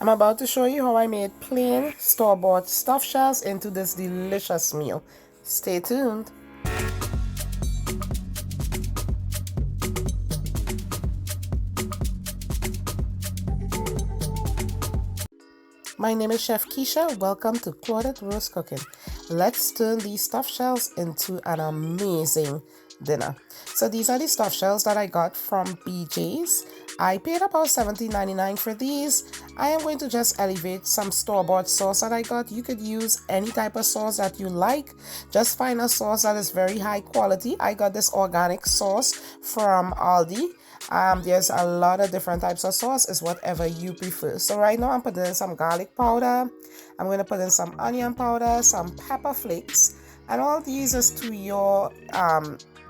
I'm about to show you how I made plain store-bought stuffed shells into this delicious meal. Stay tuned. My name is Chef Keisha. Welcome to Claudette Roast Cooking. Let's turn these stuffed shells into an amazing dinner. So these are the stuffed shells that I got from BJ's. I paid about $17.99 for these. I am going to just elevate some store-bought sauce that I got. You could use any type of sauce that you like. Just find a sauce that is very high quality. I got this organic sauce from Aldi. There's a lot of different types of sauce. It's whatever you prefer. So right now I'm putting in some garlic powder. I'm going to put in some onion powder, some pepper flakes, and all these is to your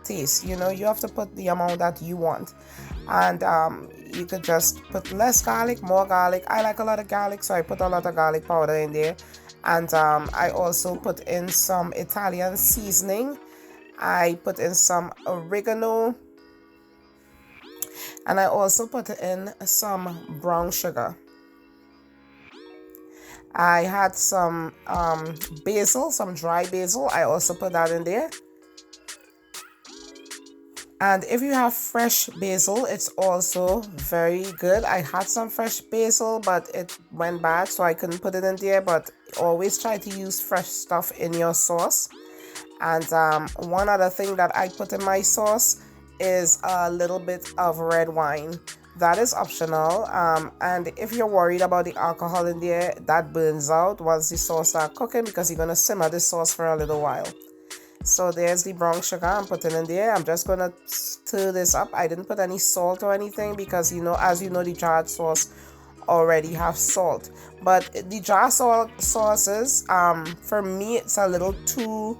taste. You know, you have to put the amount that you want. And you could just put less garlic, more garlic. I like a lot of garlic, so I put a lot of garlic powder in there. And I also put in some Italian seasoning. I put in some oregano. And I also put in some brown sugar. I had some basil, some dry basil. I also put that in there. And if you have fresh basil, it's also very good. I had some fresh basil, but it went bad, so I couldn't put it in there. But always try to use fresh stuff in your sauce. And one other thing that I put in my sauce is a little bit of red wine. That is optional. And if you're worried about the alcohol in there, that burns out once the sauce starts cooking, because you're going to simmer the sauce for a little while. So there's the brown sugar I'm putting in there. I'm just going to stir this up. I didn't put any salt or anything because, you know, as you know, the jarred sauce already have salt. But the jar sauces, for me, it's a little too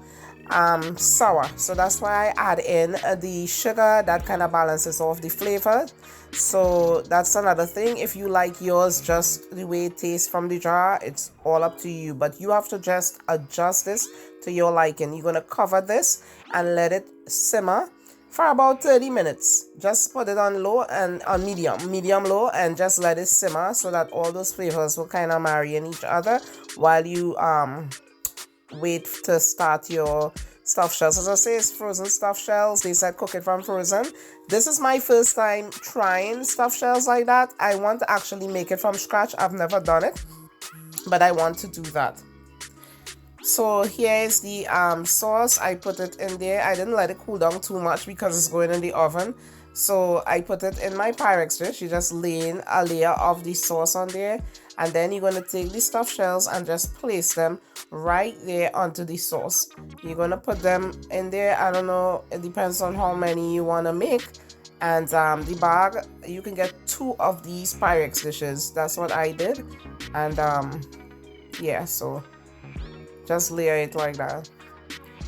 sour. So that's why I add in the sugar. That kind of balances off the flavor. So that's another thing. If you like yours just the way it tastes from the jar, it's all up to you. But you have to just adjust this to your liking. You're going to cover this and let it simmer for about 30 minutes. Just put it on low and on medium low, and just let it simmer so that all those flavors will kind of marry in each other while you wait to start your stuffed shells. As I say, it's frozen stuffed shells. They said cook it from frozen. This is my first time trying stuffed shells like that. I want to actually make it from scratch. I've never done it, but I want to do that. So here is the sauce. I put it in there. I didn't let it cool down too much because it's going in the oven. So I put it in my Pyrex dish. You just lay in a layer of the sauce on there, and then you're going to take the stuffed shells and just place them right there onto the sauce. You're going to put them in there. I don't know, it depends on how many you want to make. And the bag, you can get 2 of these Pyrex dishes. That's what I did. And yeah, so just layer it like that.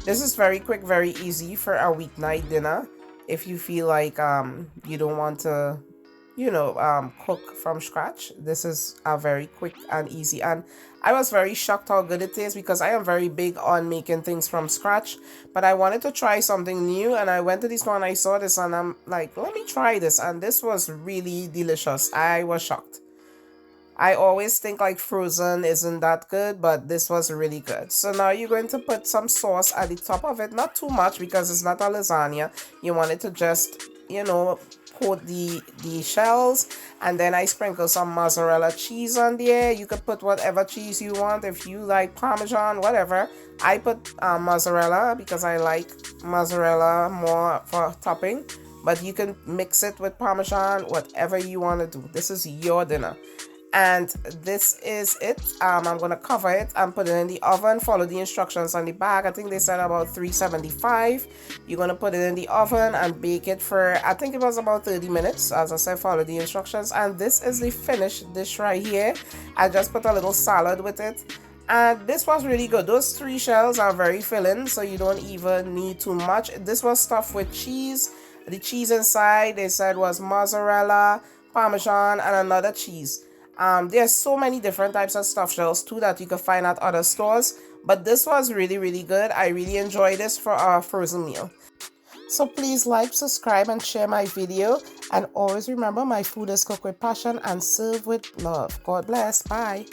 This is very quick, very easy for a weeknight dinner. If you feel like you don't want to, you know, cook from scratch, this is a very quick and easy. And I was very shocked how good it is, because I am very big on making things from scratch. But I wanted to try something new, and I went to this one. I saw this, and I'm like, let me try this. And this was really delicious. I was shocked. I always think like frozen isn't that good, but this was really good. So now you're going to put some sauce at the top of it. Not too much, because it's not a lasagna. You want it to just, you know, coat the shells. And then I sprinkle some mozzarella cheese on there. You could put whatever cheese you want. If you like Parmesan, whatever. I put mozzarella because I like mozzarella more for topping. But you can mix it with Parmesan, whatever you want to do. This is your dinner. And this is it. I'm going to cover it and put it in the oven. Follow the instructions on the bag. I think they said about 375. You're going to put it in the oven and bake it for, I think it was about 30 minutes. As I said, follow the instructions. And this is the finished dish right here. I just put a little salad with it. And this was really good. Those 3 shells are very filling, so you don't even need too much. This was stuffed with cheese. The cheese inside, they said, was mozzarella, Parmesan, and another cheese. There's so many different types of stuffed shells too that you can find at other stores, but this was really, really good. I really enjoyed this for our frozen meal. So please like, subscribe, and share my video. And always remember, my food is cooked with passion and served with love. God bless. Bye.